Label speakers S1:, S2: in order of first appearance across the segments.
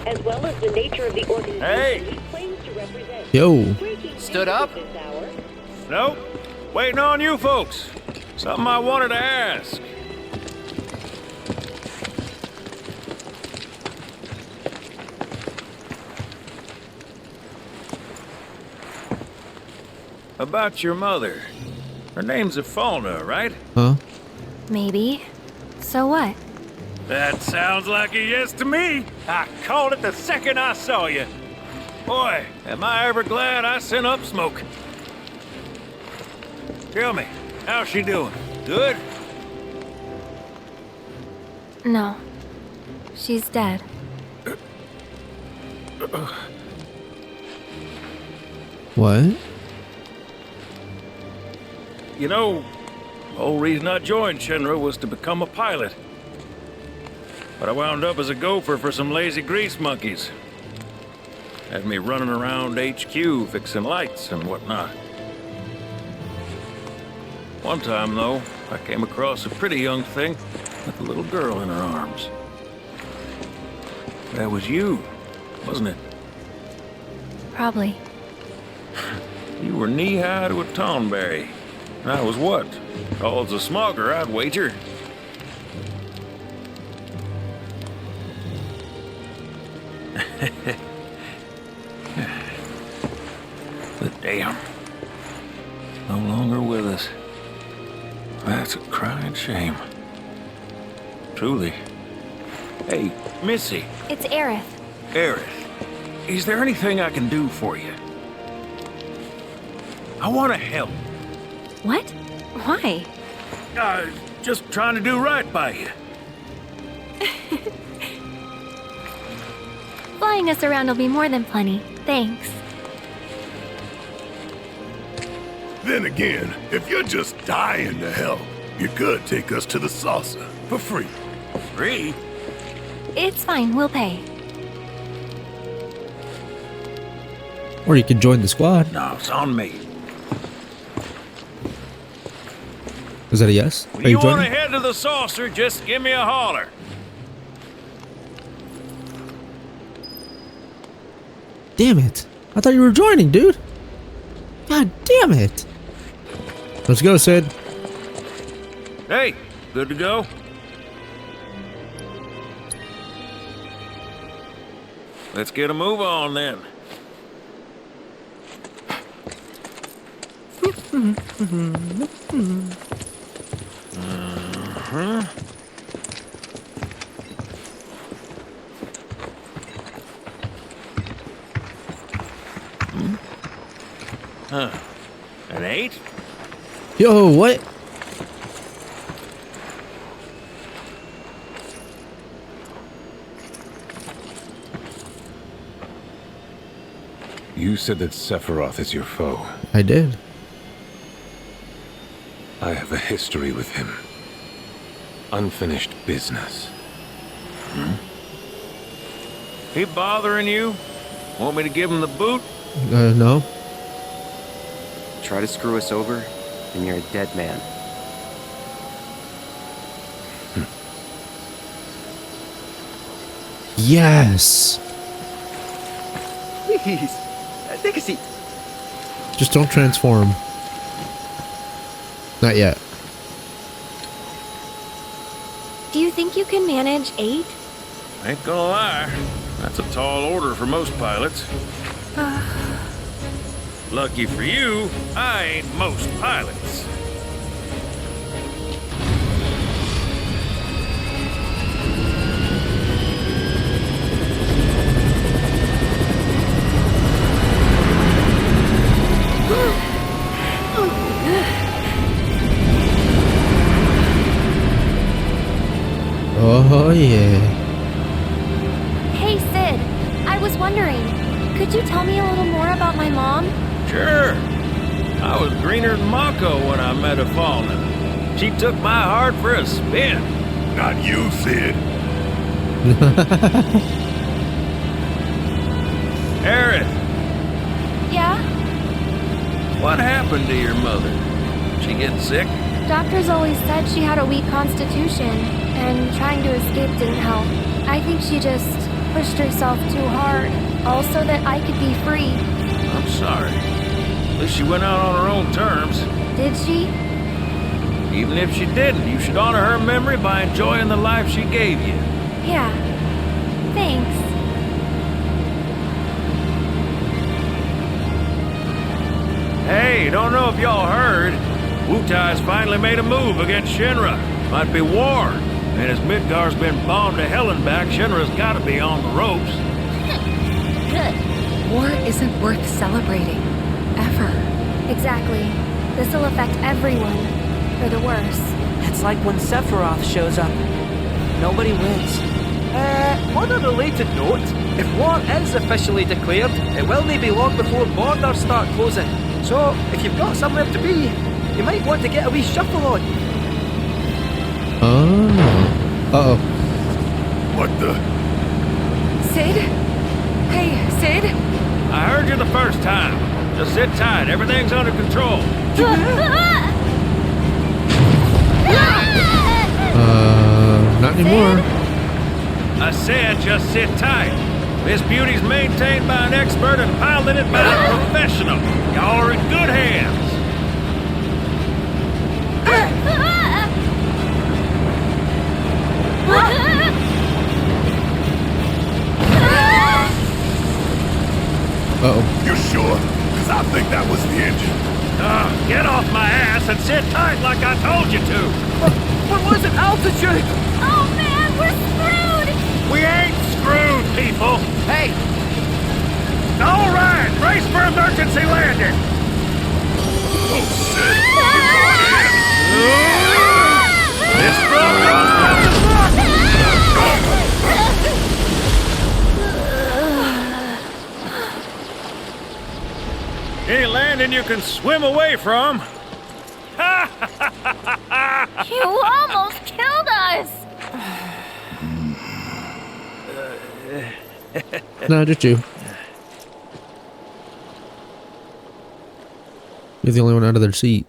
S1: as well as the nature of the organization
S2: Hey!
S1: he claims to represent.
S3: Yo.
S4: Stood up?
S1: This hour.
S2: Nope. Waiting on you folks. Something I wanted to ask. About your mother. Her name's Ifalna, right?
S3: Huh?
S5: Maybe. So what?
S2: That sounds like a yes to me. I called it the second I saw you. Boy, am I ever glad I sent up smoke. Tell me, how's she doing? Good?
S5: No. She's dead.
S3: What?
S2: You know, the whole reason I joined Shinra was to become a pilot. But I wound up as a gopher for some lazy grease monkeys. Had me running around HQ fixing lights and whatnot. One time, though, I came across a pretty young thing with a little girl in her arms. That was you, wasn't it?
S5: Probably.
S2: You were knee-high to a tonberry. And I was what? Tall as a smogger, I'd wager. But damn. No longer with us. That's a crying shame. Truly. Hey, Missy.
S5: It's Aerith.
S2: Aerith, is there anything I can do for you? I want to help.
S5: What? Why?
S2: Just trying to do right by you.
S5: Flying us around will be more than plenty. Thanks.
S6: Then again, if you're just dying to help, you could take us to the saucer for free.
S2: Free?
S5: It's fine, we'll pay.
S3: Or you can join the squad.
S2: No, it's on me.
S3: Is that a yes?
S2: When
S3: Are
S2: you
S3: you
S2: want to
S3: joining?
S2: head to the saucer, just give me a holler.
S3: Damn it. I thought you were joining, dude. God damn it. Let's go, Sid.
S2: Hey, good to go? Let's get a move on then. Huh. An 8?
S3: Yo, what?
S6: You said that Sephiroth is your foe.
S3: I did.
S6: I have a history with him. Unfinished business.
S2: He bothering you? Want me to give him the boot?
S3: No.
S4: Try to screw us over, and you're a dead man.
S3: Yes.
S4: Please, take a seat.
S3: Just don't transform. Not yet.
S5: Do you think you can manage 8?
S2: Ain't gonna lie. That's a tall order for most pilots. Lucky for you, I ain't most pilots.
S3: Oh, yeah.
S5: Hey, Sid. I was wondering, could you tell me a little more about my mom?
S2: Sure. I was greener than Mako when I met Ifalna. She took my heart for a spin.
S6: Not you, Sid.
S2: Aerith,
S5: Yeah?
S2: what happened to your mother? She get sick?
S5: Doctors always said she had a weak constitution, and trying to escape didn't help. I think she just pushed herself too hard, all so that I could be free.
S2: I'm sorry. At least she went out on her own terms.
S5: Did she?
S2: Even if she didn't, you should honor her memory by enjoying the life she gave you.
S5: Yeah. Thanks.
S2: Hey, don't know if y'all heard. Wutai's finally made a move against Shinra. Might be war. And as Midgar's been bombed to hell and back, Shinra's gotta be on the ropes.
S5: Good.
S7: War isn't worth celebrating. Ever.
S5: Exactly. This'll affect everyone. For the worse.
S8: It's like when Sephiroth shows up. Nobody wins.
S9: On a related note, if war is officially declared, it will not be long before borders start closing. So, if you've got somewhere to be, you might want to get a wee shuffle on.
S3: Oh. Uh-oh.
S6: What the?
S7: Sid? Hey, Sid?
S2: I heard you the first time. Just sit tight. Everything's under control.
S3: Not anymore.
S2: I said just sit tight. This beauty's maintained by an expert and piloted by a professional. Y'all are in good hands.
S3: Uh-oh.
S6: You sure? Because I think that was the engine.
S2: Get off my ass and sit tight like I told you to.
S9: What was it? Altitude?
S5: Oh man, we're screwed!
S2: We ain't screwed, people.
S9: Hey!
S2: All right, brace for emergency landing.
S6: Oh, shit!
S2: This broke. Any landing you can swim away from.
S5: You almost killed us!
S3: No, just you. You're the only one out of their seat.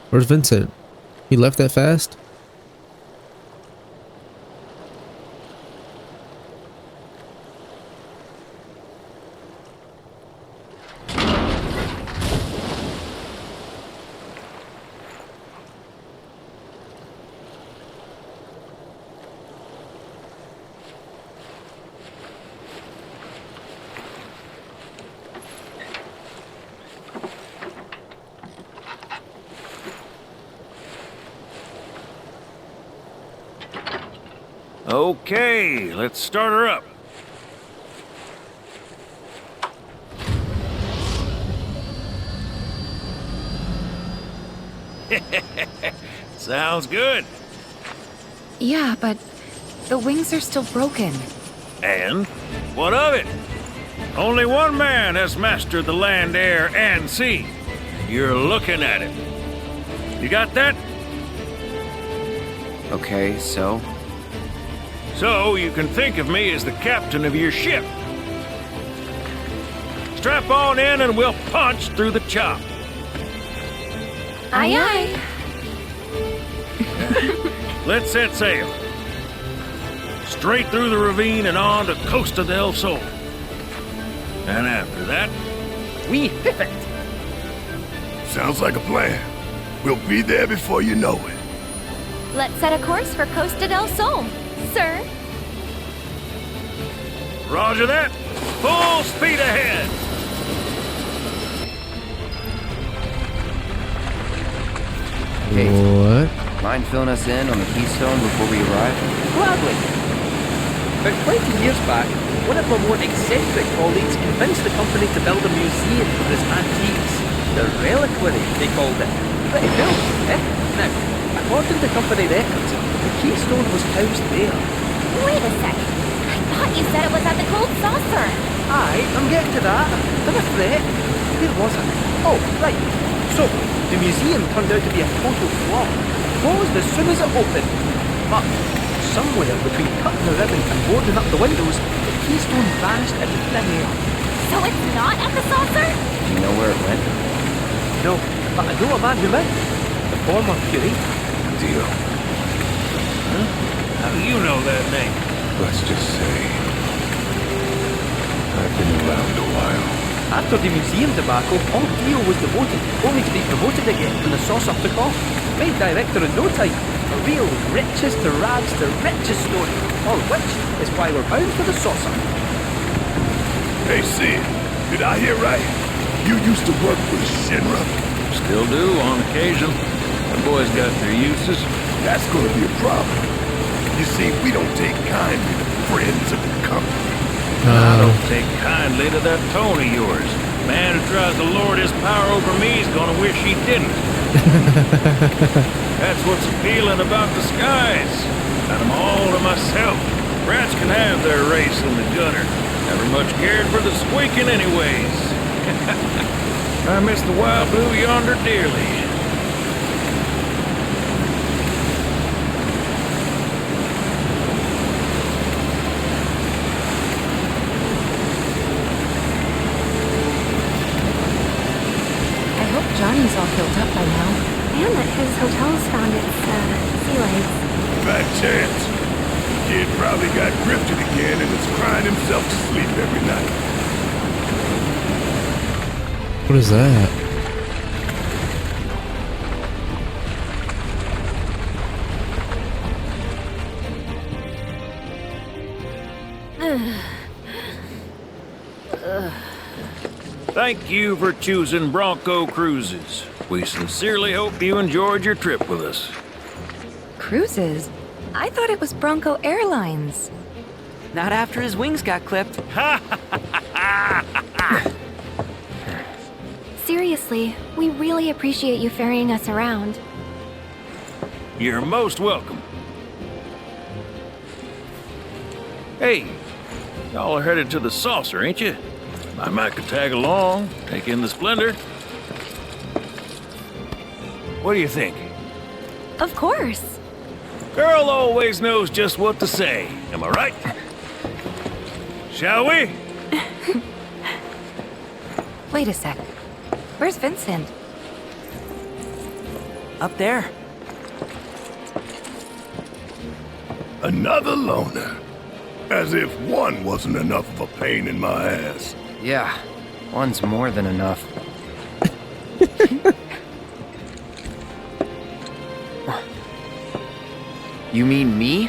S3: Where's Vincent? He left that fast?
S2: Okay, let's start her up. Sounds good.
S7: Yeah, but the wings are still broken.
S2: And what of it? Only one man has mastered the land, air, and sea. You're looking at it. You got that?
S4: Okay, so?
S2: So you can think of me as the captain of your ship. Strap on in and we'll punch through the chop.
S5: Aye aye.
S2: Let's set sail. Straight through the ravine and on to Costa del Sol. And after that,
S9: We hit it!
S6: Sounds like a plan. We'll be there before you know it.
S5: Let's set a course for Costa del Sol, sir.
S2: Roger that. Full speed ahead.
S4: Cait,
S3: What?
S4: mind filling us in on the keystone before we arrive?
S9: Gladly. About 20 years back, one of my more eccentric colleagues convinced the company to build a museum for his antiques. The reliquary, they called it. Pretty cool, eh? Now, according to company records, the keystone was housed there.
S5: Wait a second. I thought you said it was at the Cold Saucer.
S9: Aye, I'm getting to that. Don't fret. Where was it? Oh, right. So, the museum turned out to be a total flop. Closed as soon as it opened. But somewhere between cutting the ribbon and boarding up the windows, the keystone vanished into thin air.
S5: So it's not at the saucer?
S4: Do you know where it went?
S9: No, but I know a man who might. The former curator.
S6: Deal.
S2: How do you know that name?
S6: Let's just say I've been around a while.
S9: After the museum debacle, all Dio was devoted, only to be promoted again when the saucer took off. Made director in no time. A real riches to rags to riches story. All of which is why we're bound for the saucer.
S6: Hey, Sid, did I hear right? You used to work with Shinra?
S2: Still do, on occasion. The boys got their uses.
S6: That's gonna be a problem. You see, we don't take kindly to friends of the company.
S2: I don't take kindly to that tone of yours. Man who tries to lord his power over me is gonna wish he didn't. That's what's appealing about the skies. Got them all to myself. Rats can have their race in the gutter. Never much cared for the squeaking anyways. I miss the wild blue yonder dearly.
S7: I hope Johnny's all built up by now.
S5: And that his hotel's found its, sea legs.
S6: Fat chance. Kid probably got grifted again and is crying himself to sleep every night.
S3: What is that?
S2: Thank you for choosing Bronco Cruises. We sincerely hope you enjoyed your trip with us.
S7: Cruises? I thought it was Bronco Airlines.
S8: Not after his wings got clipped.
S5: Seriously, we really appreciate you ferrying us around.
S2: You're most welcome. Hey, y'all are headed to the saucer, ain't you? I might could tag along, take in the splendor. What do you think?
S5: Of course.
S2: Girl always knows just what to say, am I right? Shall we?
S7: Wait a sec. Where's Vincent?
S8: Up there.
S6: Another loner. As if one wasn't enough of a pain in my ass.
S4: Yeah, one's more than enough. You mean me?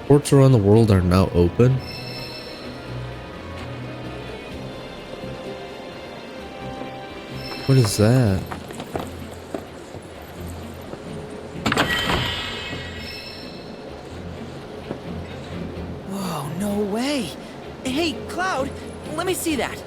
S3: Ports around the world are now open. What is that?
S8: Whoa, no way. Hey, Cloud, let me see that.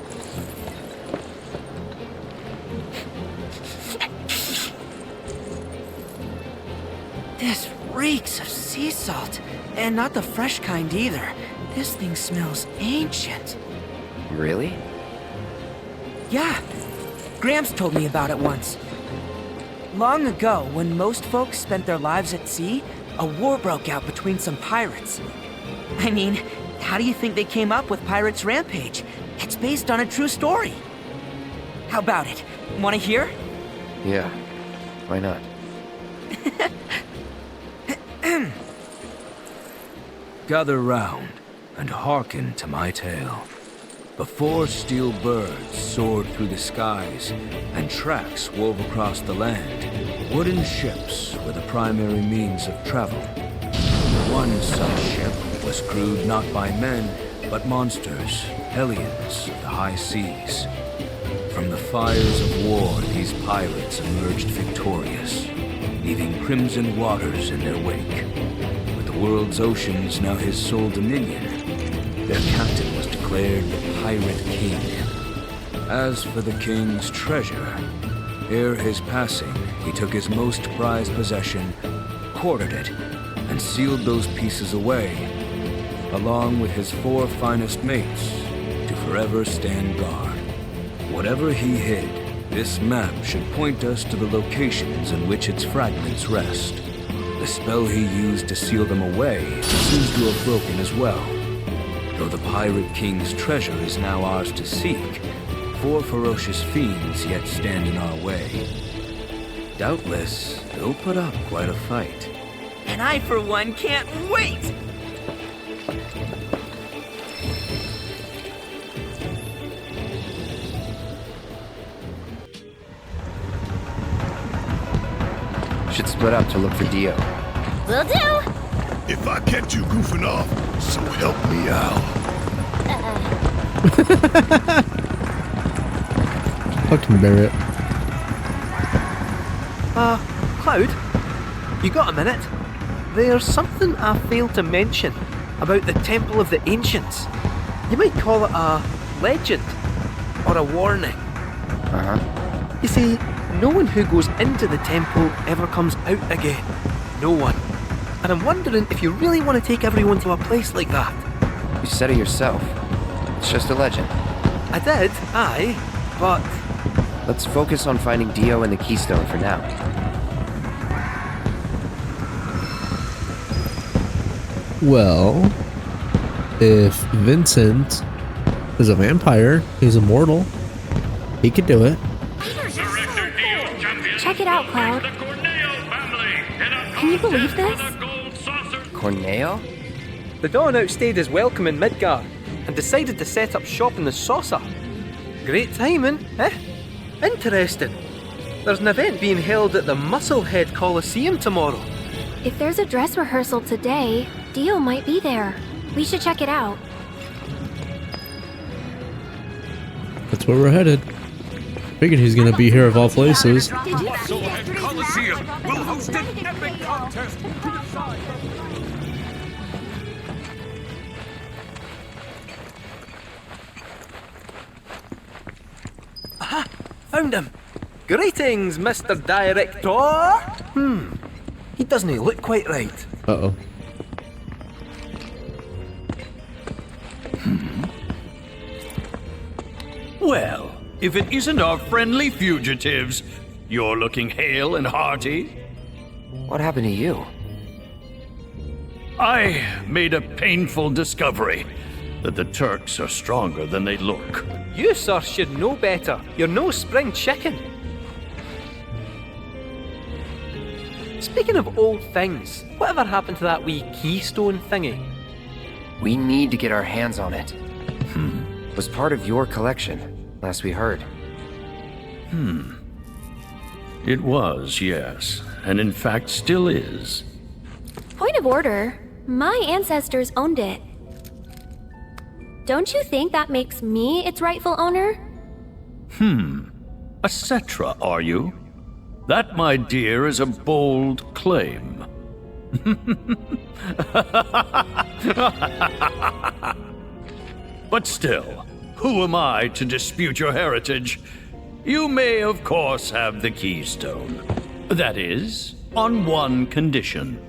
S8: This reeks of sea salt. And not the fresh kind either. This thing smells ancient.
S4: Really?
S8: Yeah. Gramps told me about it once. Long ago, when most folks spent their lives at sea, a war broke out between some pirates. I mean, how do you think they came up with Pirates Rampage? It's based on a true story. How about it? Want to hear?
S4: Yeah. Why not?
S10: Gather round and hearken to my tale. Before steel birds soared through the skies and tracks wove across the land, wooden ships were the primary means of travel. One such ship was crewed not by men, but monsters, hellions of the high seas. From the fires of war, these pirates emerged victorious, leaving crimson waters in their wake. With the world's oceans now his sole dominion, their captain was declared the Pirate King. As for the king's treasure, ere his passing, he took his most prized possession, quartered it, and sealed those pieces away, along with his 4 finest mates, to forever stand guard. Whatever he hid, this map should point us to the locations in which its fragments rest. The spell he used to seal them away seems to have broken as well. Though the Pirate King's treasure is now ours to seek, 4 ferocious fiends yet stand in our way. Doubtless, they'll put up quite a fight.
S8: And I, for one, can't wait!
S4: Should split up to look for Dio.
S5: Will do.
S6: If I catch you goofing off, so help me out.
S3: Fucking Barrett.
S9: Cloud, you got a minute? There's something I failed to mention about the Temple of the Ancients. You might call it a legend or a warning.
S4: Uh-huh.
S9: You see, no one who goes into the temple ever comes out again. No one. And I'm wondering if you really want to take everyone to a place like that.
S4: You said it yourself. It's just a legend.
S9: I did, aye, but...
S4: Let's focus on finding Dio and the keystone for now.
S3: Well, if Vincent is a vampire, he's immortal, he could do it.
S5: Check it out, Cloud. Can you believe this?
S4: Corneo?
S9: The Dawn outstayed his welcome in Midgar and decided to set up shop in the Saucer. Great timing, eh? Interesting. There's an event being held at the Musclehead Coliseum tomorrow.
S5: If there's a dress rehearsal today, Dio might be there. We should check it out.
S3: That's where we're headed. Figured he's gonna be here of all places.
S10: Coliseum will host an epic contest to decide.
S9: Aha! Found him! Greetings, Mr. Director! He doesn't look quite right.
S3: Uh-oh.
S2: Well, if it isn't our friendly fugitives, you're looking hale and hearty.
S4: What happened to you?
S2: I made a painful discovery that the Turks are stronger than they look.
S9: You, sir, should know better. You're no spring chicken. Speaking of old things, whatever happened to that wee keystone thingy?
S4: We need to get our hands on it. Was part of your collection, last we heard.
S2: It was, yes, and in fact still is.
S5: Point of order. My ancestors owned it. Don't you think that makes me its rightful owner?
S2: A Cetra, are you? That, my dear, is a bold claim. But still, who am I to dispute your heritage? You may, of course, have the keystone. That is, on one condition.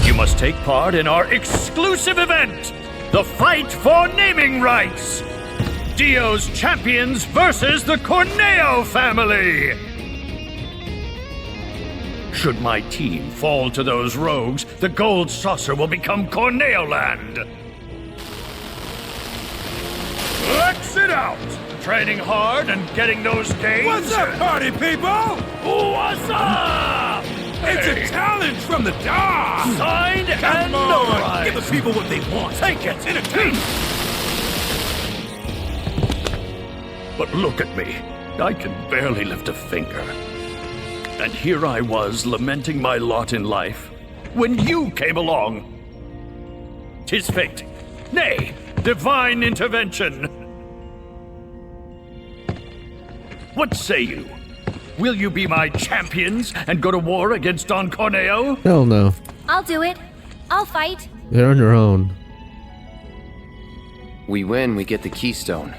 S2: You must take part in our exclusive event, the Fight for Naming Rights! Dio's champions versus the Corneo family! Should my team fall to those rogues, the gold saucer will become Corneo land! Exit out! Training hard and getting those gains?
S6: What's up, party people?
S2: What's up?
S6: It's a challenge from the Dawn!
S2: Signed and
S6: Come on!
S2: notarized.
S6: Give the people what they want!
S2: Take it!
S6: Entertain!
S2: But look at me. I can barely lift a finger. And here I was lamenting my lot in life when you came along. 'Tis fate. Nay, divine intervention. What say you? Will you be my champions and go to war against Don Corneo?
S3: Hell no.
S5: I'll do it. I'll fight.
S3: You're on your own.
S4: We win, we get the keystone.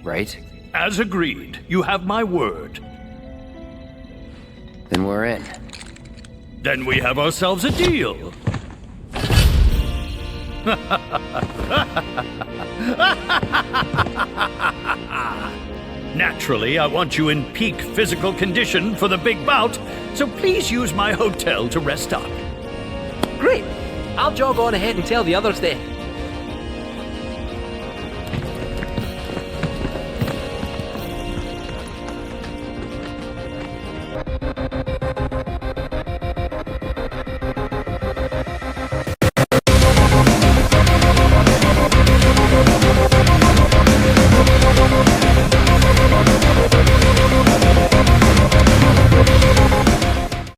S4: Right?
S2: As agreed, you have my word.
S4: Then we're in.
S2: Then we have ourselves a deal. Naturally, I want you in peak physical condition for the big bout, so please use my hotel to rest up.
S9: Great. I'll jog on ahead and tell the others then.